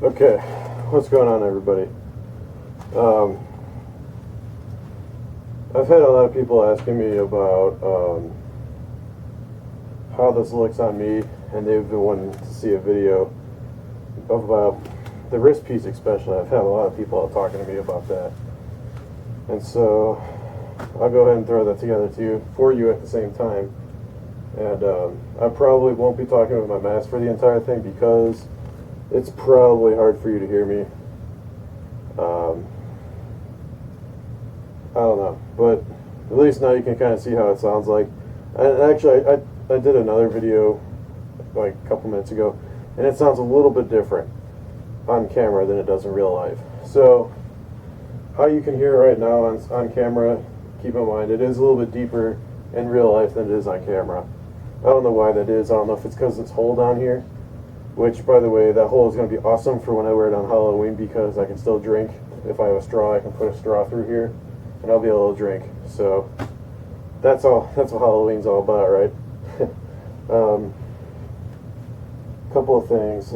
Okay, what's going on, everybody? I've had a lot of people asking me about how this looks on me, and they've been wanting to see a video of the wrist piece especially. I've had a lot of people talking to me about that. And so I'll go ahead and throw that together for you at the same time. And I probably won't be talking with my mask for the entire thing because it's probably hard for you to hear me. I don't know, but at least now you can kind of see how it sounds like. And actually, I did another video like a couple minutes ago, and it sounds a little bit different on camera than it does in real life. So how you can hear right now on camera, keep in mind it is a little bit deeper in real life than it is on camera. I don't know why that is. I don't know if it's because it's hole down here, which, by the way, that hole is going to be awesome for when I wear it on Halloween because I can still drink. If I have a straw, I can put a straw through here and I'll be able to drink. So that's what Halloween's all about, right? Couple of things.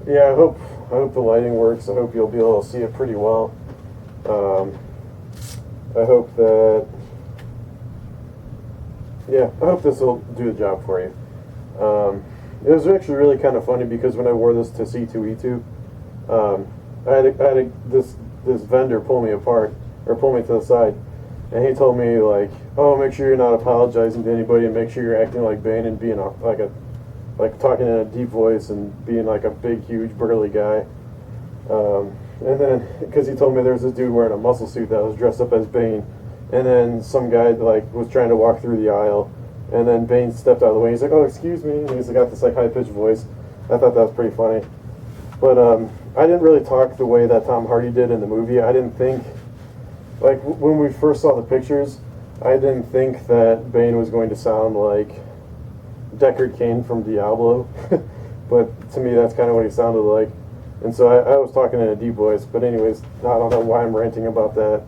Yeah, I hope the lighting works. I hope you'll be able to see it pretty well. I hope this will do the job for you. It was actually really kind of funny because when I wore this to C2E2, I had this vendor pull me apart, or pull me to the side, and he told me, like, oh, make sure you're not apologizing to anybody, and make sure you're acting like Bane and being like talking in a deep voice and being like a big, huge, burly guy. And then, because he told me there was this dude wearing a muscle suit that was dressed up as Bane, and then some guy like was trying to walk through the aisle, and then Bane stepped out of the way. He's like, "Oh, excuse me," and he's got this like high-pitched voice. I thought that was pretty funny, but I didn't really talk the way that Tom Hardy did in the movie. I didn't think, like when we first saw the pictures, I didn't think that Bane was going to sound like Deckard Cain from Diablo, but to me that's kind of what he sounded like. And so I was talking in a deep voice, but anyways, I don't know why I'm ranting about that.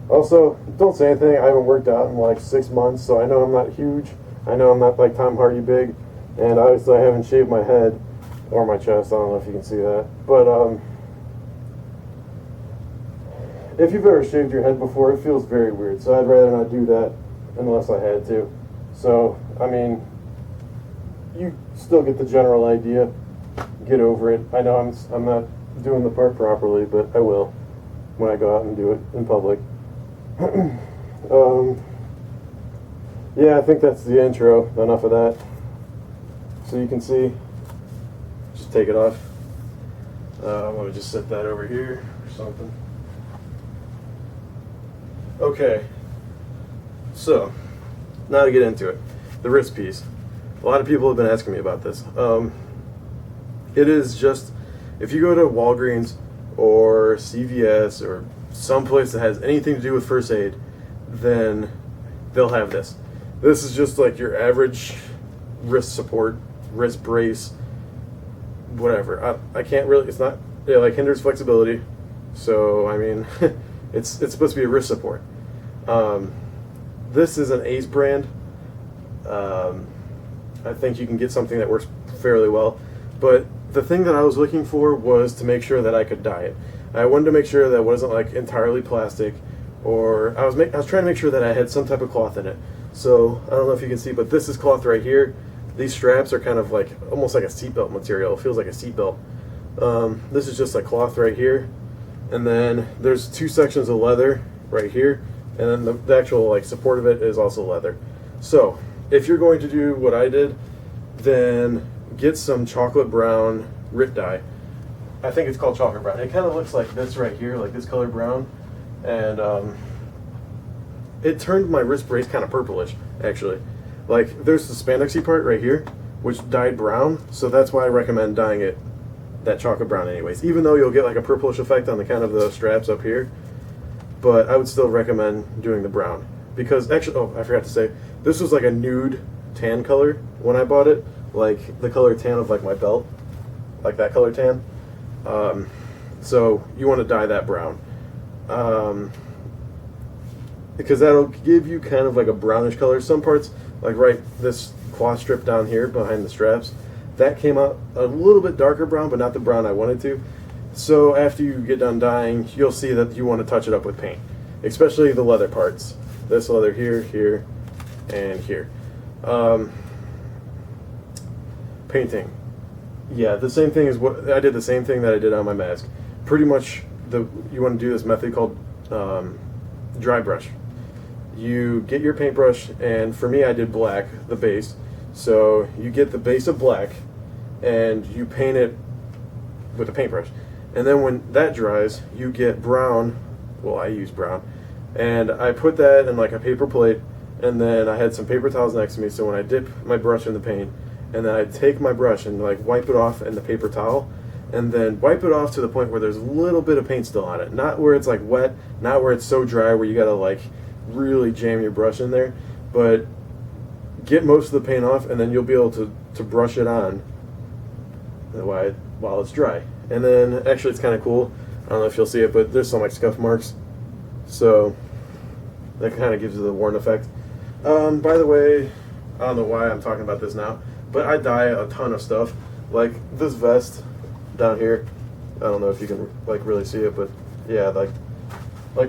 Also, don't say anything. I haven't worked out in like 6 months, so I know I'm not huge. I know I'm not like Tom Hardy big, and obviously I haven't shaved my head or my chest. I don't know if you can see that, but if you've ever shaved your head before, it feels very weird. So I'd rather not do that unless I had to. So I mean, you still get the general idea. Get over it. I know I'm not doing the part properly, but I will when I go out and do it in public. Yeah, I think that's the intro. Enough of that. So you can see, just take it off. I'm going to just set that over here or something. Okay, so now to get into it. The wrist piece. A lot of people have been asking me about this. It is just, if you go to Walgreens or CVS or someplace that has anything to do with first aid, then they'll have this. This is just like your average wrist support, wrist brace, whatever. I can't really, it's not, it like hinders flexibility. So, I mean, it's supposed to be a wrist support. This is an Ace brand. I think you can get something that works fairly well. But the thing that I was looking for was to make sure that I could dye it. I wanted to make sure that it wasn't like entirely plastic, or I was trying to make sure that I had some type of cloth in it. So I don't know if you can see, but this is cloth right here. These straps are kind of like almost like a seatbelt material. It feels like a seatbelt. This is just like cloth right here, and then there's 2 sections of leather right here, and then the actual like support of it is also leather. So if you're going to do what I did, then get some chocolate brown RIT dye. I think it's called chocolate brown. It kind of looks like this right here, like this color brown, and it turned my wrist brace kind of purplish, actually. Like, there's the spandexy part right here, which dyed brown, so that's why I recommend dyeing it that chocolate brown anyways, even though you'll get like a purplish effect on the kind of the straps up here, but I would still recommend doing the brown. Because actually, oh, I forgot to say, this was like a nude tan color when I bought it, like the color tan of like my belt, like that color tan. So you want to dye that brown. because that'll give you kind of like a brownish color. Some parts, like right this cloth strip down here behind the straps, that came out a little bit darker brown, but not the brown I wanted to. So after you get done dyeing, you'll see that you want to touch it up with paint, especially the leather parts. This leather here, here, and here. Painting. Yeah, the same thing is what I did. The same thing that I did on my mask. Pretty much, you want to do this method called dry brush. You get your paintbrush, and for me, I did black, the base. So you get the base of black, and you paint it with a paintbrush. And then when that dries, you get brown. Well, I use brown, and I put that in like a paper plate, and then I had some paper towels next to me. So when I dip my brush in the paint, and then I take my brush and like wipe it off in the paper towel, and then wipe it off to the point where there's a little bit of paint still on it. Not where it's like wet, not where it's so dry where you gotta like really jam your brush in there, but get most of the paint off, and then you'll be able to brush it on while it's dry. And then actually it's kind of cool. I don't know if you'll see it, but there's some like scuff marks, so that kind of gives you the worn effect. By the way, I don't know why I'm talking about this now, but I dye a ton of stuff. Like this vest down here, I don't know if you can like really see it, but yeah, like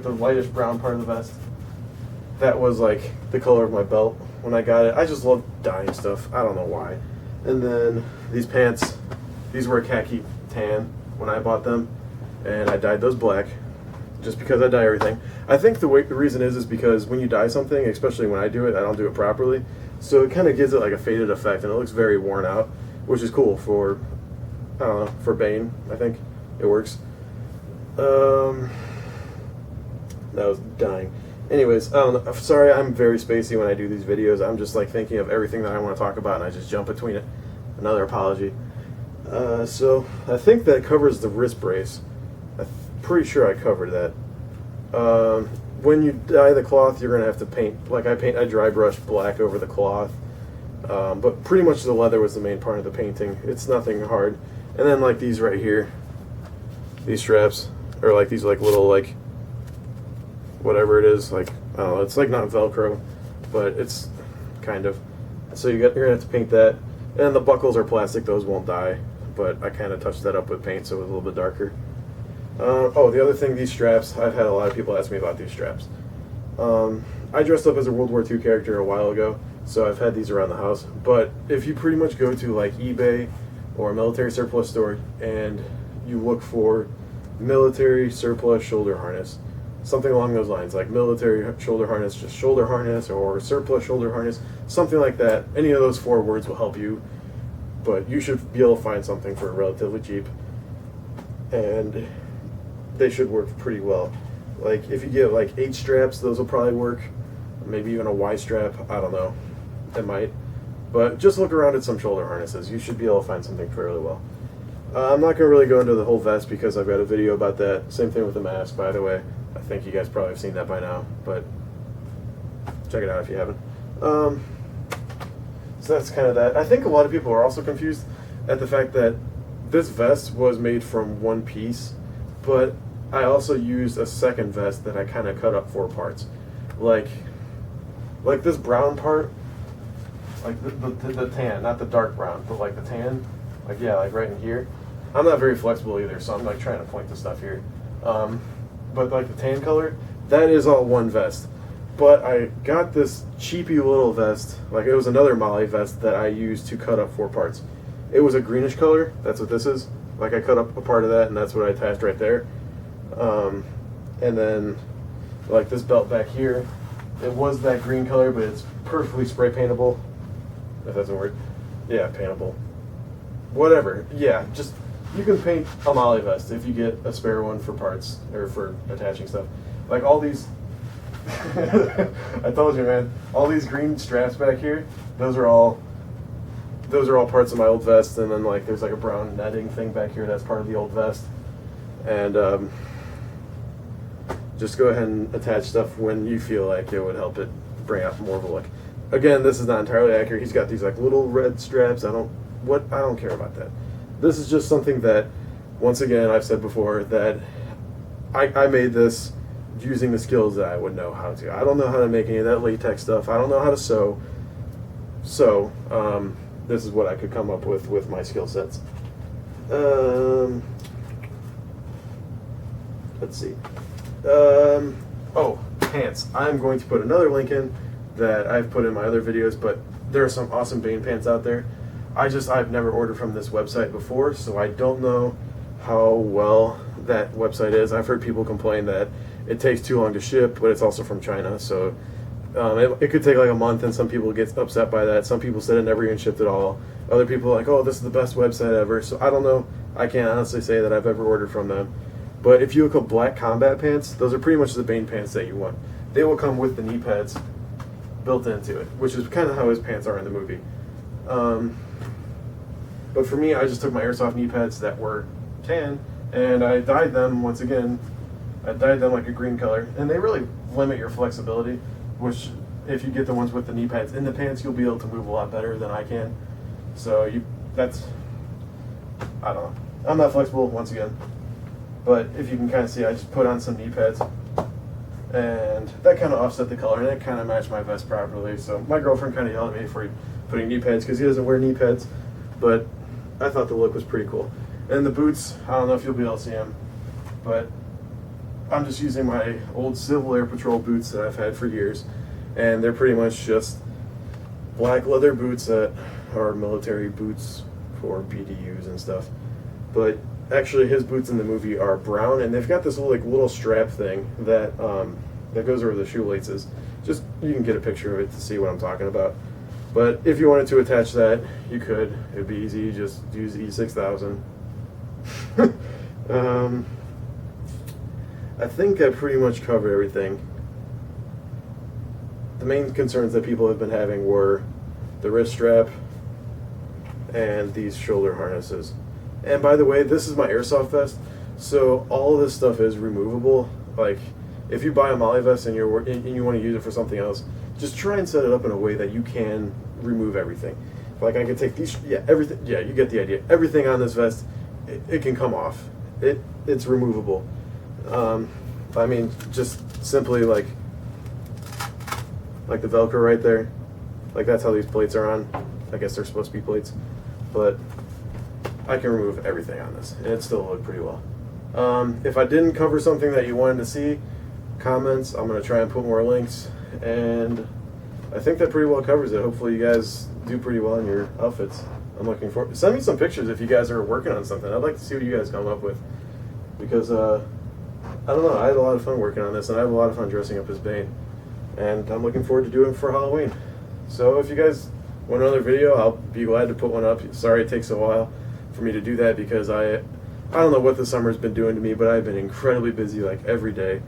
the lightish brown part of the vest, that was like the color of my belt when I got it. I just love dyeing stuff. I don't know why. And then these pants, these were a khaki tan when I bought them, and I dyed those black just because I dye everything. I think the reason is because when you dye something, especially when I do it, I don't do it properly, so it kind of gives it like a faded effect, and it looks very worn out, which is cool for, I don't know, for Bane. I think it works. That was dying. Anyways, I don't know. Sorry, I'm very spacey when I do these videos. I'm just like thinking of everything that I want to talk about, and I just jump between it. Another apology. So I think that covers the wrist brace. I'm pretty sure I covered that. When you dye the cloth, you're gonna have to paint. Like I dry brush black over the cloth. But pretty much the leather was the main part of the painting. It's nothing hard. And then like these right here, these straps, or like these like little like whatever it is, like I don't know, it's like not Velcro, but it's kind of. So you're gonna have to paint that. And the buckles are plastic; those won't dye. But I kind of touched that up with paint, so it was a little bit darker. Oh, the other thing, these straps. I've had a lot of people ask me about these straps. I dressed up as a World War II character a while ago, so I've had these around the house. But if you pretty much go to like eBay or a military surplus store and you look for military surplus shoulder harness, something along those lines, like military shoulder harness, just shoulder harness, or surplus shoulder harness, something like that, any of those 4 words will help you, but you should be able to find something for relatively cheap, and they should work pretty well. Like if you get like 8 straps, those will probably work. Maybe even a Y strap, I don't know, it might. But just look around at some shoulder harnesses. You should be able to find something fairly well. I'm not going to really go into the whole vest because I've got a video about that. Same thing with the mask, by the way. I think you guys probably have seen that by now, but check it out if you haven't. So that's kind of that. I think a lot of people are also confused at the fact that this vest was made from one piece, but I also used a second vest that I kind of cut up 4 parts. Like this brown part, like the tan, not the dark brown, but like the tan, like yeah, like right in here. I'm not very flexible either, so I'm like trying to point to stuff here. But like the tan color, that is all one vest. But I got this cheapy little vest, like it was another Molly vest that I used to cut up 4 parts. It was a greenish color, that's what this is. Like I cut up a part of that and that's what I attached right there. And then like this belt back here, it was that green color, but it's perfectly spray paintable. If that's a word. Yeah, paintable. Whatever. Yeah, just you can paint a Molly vest if you get a spare one for parts or for attaching stuff. Like all these I told you, man, all these green straps back here, those are all parts of my old vest, and then like there's like a brown netting thing back here that's part of the old vest. And just go ahead and attach stuff when you feel like it would help it bring out more of a look. Again, this is not entirely accurate. He's got these like little red straps. I don't care about that. This is just something that, once again, I've said before that I made this using the skills that I would know how to. I don't know how to make any of that latex stuff. I don't know how to sew. So, this is what I could come up with my skill sets. Let's see. Oh, pants. I'm going to put another link in that I've put in my other videos, but there are some awesome Bane pants out there. I've never ordered from this website before, so I don't know how well that website is. I've heard people complain that it takes too long to ship, but it's also from China, so it could take like a month, and some people get upset by that. Some people said it never even shipped at all. Other people are like, oh, this is the best website ever. So I don't know. I can't honestly say that I've ever ordered from them. But if you look up black combat pants, those are pretty much the Bane pants that you want. They will come with the knee pads built into it, which is kind of how his pants are in the movie. But for me, I just took my airsoft knee pads that were tan, and I dyed them once again. I dyed them like a green color, and they really limit your flexibility, which if you get the ones with the knee pads in the pants, you'll be able to move a lot better than I can. So I don't know. I'm not flexible once again, but if you can kind of see, I just put on some knee pads, and that kind of offset the color, and it kind of matched my vest properly. So my girlfriend kind of yelled at me for putting knee pads because he doesn't wear knee pads, but I thought the look was pretty cool. And the boots, I don't know if you'll be able to see them, but I'm just using my old Civil Air Patrol boots that I've had for years, and they're pretty much just black leather boots that are military boots for BDUs and stuff. But actually, his boots in the movie are brown, and they've got this little strap thing that that goes over the shoelaces. Just you can get a picture of it to see what I'm talking about. But if you wanted to attach that, you could. It'd be easy. Just use E6000. I think I pretty much covered everything. The main concerns that people have been having were the wrist strap and these shoulder harnesses. And by the way, this is my airsoft vest, so all of this stuff is removable. Like, if you buy a Molly vest and you want to use it for something else, just try and set it up in a way that you can remove everything. Like, I could take these, everything, you get the idea. Everything on this vest, it can come off. It's removable. I mean, just simply like the Velcro right there. Like, that's how these plates are on. I guess they're supposed to be plates, but I can remove everything on this, and it still looked pretty well. If I didn't cover something that you wanted to see, comments. I'm going to try and put more links, and I think that pretty well covers it. Hopefully you guys do pretty well in your outfits. I'm looking forward. Send me some pictures if you guys are working on something. I'd like to see what you guys come up with, because I don't know, I had a lot of fun working on this, and I have a lot of fun dressing up as Bane, and I'm looking forward to doing it for Halloween. So if you guys want another video, I'll be glad to put one up. Sorry it takes a while for me to do that, because I don't know what the summer's been doing to me, but I've been incredibly busy like every day,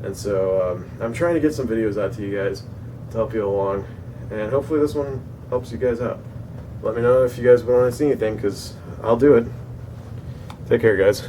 and so I'm trying to get some videos out to you guys to help you along, and hopefully this one helps you guys out. Let me know if you guys want to see anything, because I'll do it. Take care, guys.